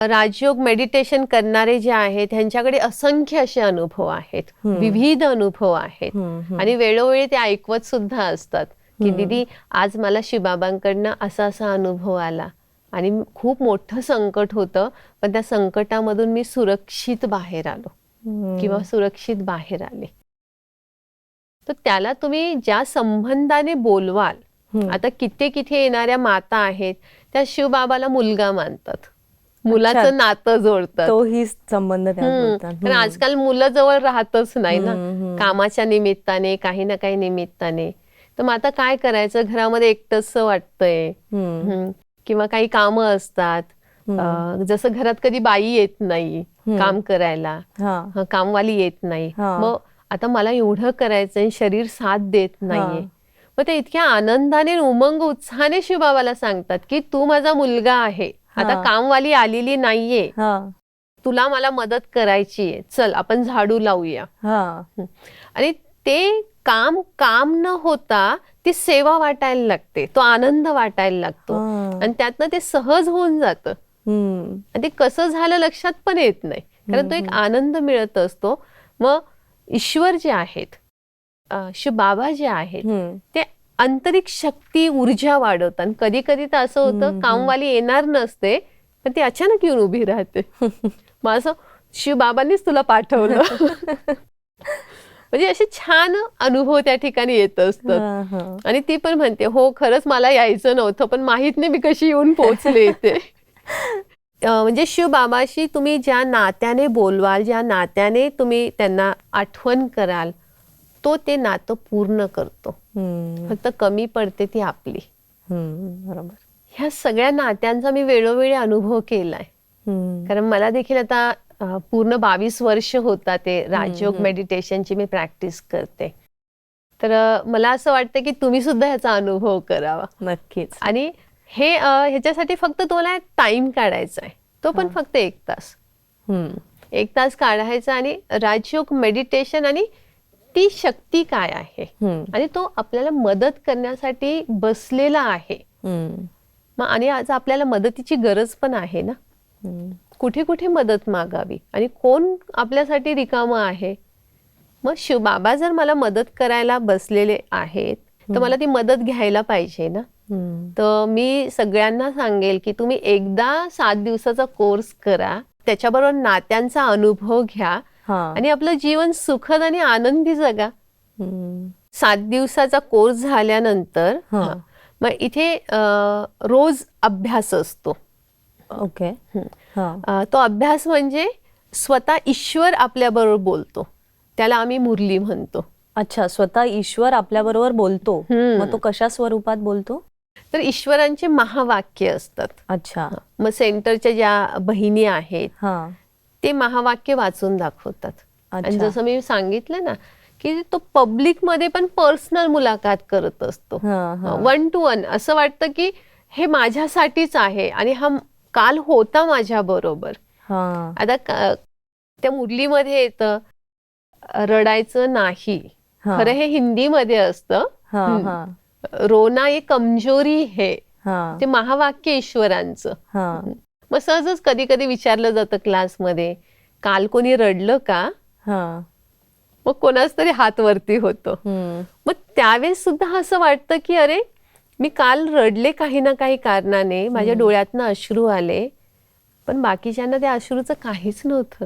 राजयोग meditation करणारे जे आहेत त्यांच्याकडे असंख्य असे अनुभव आहेत, विविध अनुभव आहेत आणि वेळोवेळी ते ऐकवत सुद्धा असतात की दीदी आज मला शिवबाबांकडनं असा असा अनुभव आला आणि खूप मोठं संकट होतं, पण त्या संकटामधून मी सुरक्षित बाहेर आलो किंवा सुरक्षित बाहेर आले. तर त्याला तुम्ही ज्या संबंधाने बोलवाल, आता किती येणाऱ्या माता आहेत त्या शिवबाबाला मुलगा मानतात, मुलाचं नातं जोडतात, तोही संबंध कारण आजकाल मुलं जवळ राहतच नाही ना, कामाच्या निमित्ताने काही ना काही निमित्ताने. तर मग आता काय करायचं, घरामध्ये एकटंच वाटतंय किंवा काही कामं असतात, जसं घरात कधी बाई येत नाही काम करायला, कामवाली येत नाही, मग आता मला एवढं करायचंय, शरीर साथ देत नाहीये. मग ते इतक्या आनंदाने उमंग उत्साहाने शिवबाबाला सांगतात की तू माझा मुलगा आहे, आता कामवाली आलेली नाहीये, तुला मला मदत करायची आहे, चल आपण झाडू लावूया. आणि ते काम काम न होता ती सेवा वाटायला लागते, तो आनंद वाटायला लागतो आणि त्यातनं ते सहज होऊन जातं. आणि ते कसं झालं लक्षात पण येत नाही, कारण तो एक आनंद मिळत असतो. मग ईश्वर जे आहेत, शिवबाबा जे आहेत, ते आंतरिक शक्ती ऊर्जा वाढवतात. कधी कधी तर असं होतं कामवाली येणार नसते पण ती अचानक येऊन उभी राहते, मग असं शिवबाबांनीच तुला पाठवलं. म्हणजे असे छान अनुभव त्या ठिकाणी येत असतात. आणि ती पण म्हणते हो खरंच मला यायचं नव्हतं, पण माहित नाही मी कशी येऊन पोहोचले इथे. म्हणजे शिवबाबाशी तुम्ही ज्या नात्याने बोलवाल, ज्या नात्याने तुम्ही त्यांना आठवण कराल, तो ते नातं पूर्ण करतो. फक्त कमी पडते ती आपली. बरोबर. ह्या सगळ्या नात्यांचा मी वेळोवेळी अनुभव केलाय, कारण मला देखील आता पूर्ण 22 वर्ष होता ते राजयोग मेडिटेशनची मी प्रॅक्टिस करते. तर मला असं वाटतं की तुम्ही सुद्धा ह्याचा अनुभव करावा. नक्कीच. आणि हे ह्याच्यासाठी फक्त तुम्हाला टाइम काढायचा आहे, तो पण फक्त 1 तास. 1 तास काढायचा आणि राजयोग मेडिटेशन आणि ती शक्ती काय आहे आणि तो आपल्याला मदत करण्यासाठी बसलेला आहे. मग आणि आज आपल्याला मदतीची गरज पण आहे ना, कुठे कुठे मदत मागावी आणि कोण आपल्यासाठी रिकामं आहे. मग शिवबाबा जर मला मदत करायला बसलेले आहेत तर मला ती मदत घ्यायला पाहिजे ना. तर मी सगळ्यांना सांगेल की तुम्ही एकदा 7 दिवसाचा कोर्स करा, त्याच्याबरोबर नात्यांचा अनुभव घ्या आणि आपलं जीवन सुखद आणि आनंदी जगा. 7 दिवसाचा कोर्स झाल्यानंतर मग इथे रोज अभ्यास असतो. ओके. तो अभ्यास म्हणजे स्वतः ईश्वर आपल्या बरोबर बोलतो, त्याला आम्ही मुरली म्हणतो. अच्छा, स्वतः ईश्वर आपल्या बरोबर बोलतो. मग तो कशा स्वरूपात बोलतो? तर ईश्वरांचे महावाक्य असतात. अच्छा. मग सेंटरच्या ज्या बहिणी आहेत ते महावाक्य वाचून दाखवतात. आणि जसं मी सांगितलं ना की तो पब्लिक मध्ये पण पर्सनल मुलाखत करत असतो, 1 to 1. असं वाटतं की हे माझ्यासाठीच आहे आणि हा काल होता माझ्या बरोबर. आता त्या मुरलीमध्ये येतं रडायचं नाही, खरं हे हिंदीमध्ये असतं, रोना ये कमजोरी है, ते महावाक्य ईश्वरांचं. मग सहजच कधी कधी विचारलं जातं क्लासमध्ये, काल कोणी रडलं का? मग कोणाच तरी हात वरती होतो. मग त्यावेळेस सुद्धा असं वाटतं की अरे मी काल रडले काही ना काही कारणाने, माझ्या डोळ्यातनं अश्रू आले, पण बाकीच्यांना त्या अश्रूचं काहीच नव्हतं.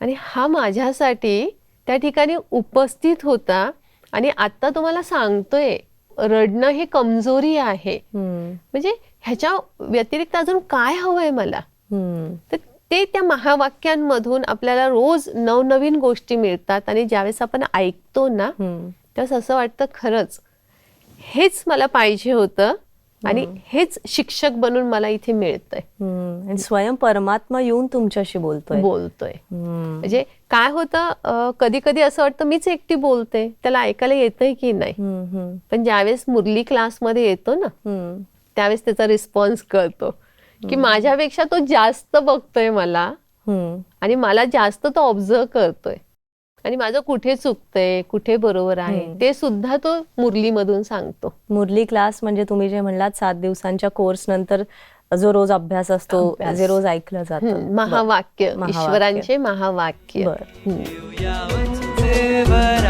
आणि हा माझ्यासाठी त्या ठिकाणी उपस्थित होता आणि आता तुम्हाला सांगतोय रडणं हे कमजोरी आहे. म्हणजे ह्याच्या व्यतिरिक्त अजून काय हवंय मला? तर ते त्या महावाक्यांमधून आपल्याला रोज नवनवीन गोष्टी मिळतात आणि ज्यावेळेस आपण ऐकतो ना त्यावेळेस असं वाटतं खरंच हेच मला पाहिजे होतं आणि हेच शिक्षक बनून मला इथे मिळतंय. स्वयं परमात्मा येऊन तुमच्याशी बोलतोय. म्हणजे काय होतं, कधी कधी असं वाटतं मीच एकटी बोलते, त्याला ऐकायला येतंय की नाही. पण ज्यावेळेस मुरली क्लासमध्ये येतो ना त्यावेळेस त्याचा रिस्पॉन्स कळतो की माझ्यापेक्षा तो जास्त बघतोय मला आणि मला जास्त तो ऑब्झर्व करतोय आणि माझं कुठे चुकतंय, कुठे बरोबर आहे ते सुद्धा तो मुरलीमधून सांगतो. मुरली क्लास म्हणजे तुम्ही जे म्हणलात 7 दिवसांच्या कोर्स नंतर जो रोज अभ्यास असतो, अभ्यास. जे रोज ऐकलं जातं. महावाक्य, महावाक्य. ईश्वरांचे महावाक्य. बरं. हम्म. देऊया वंचिते वरा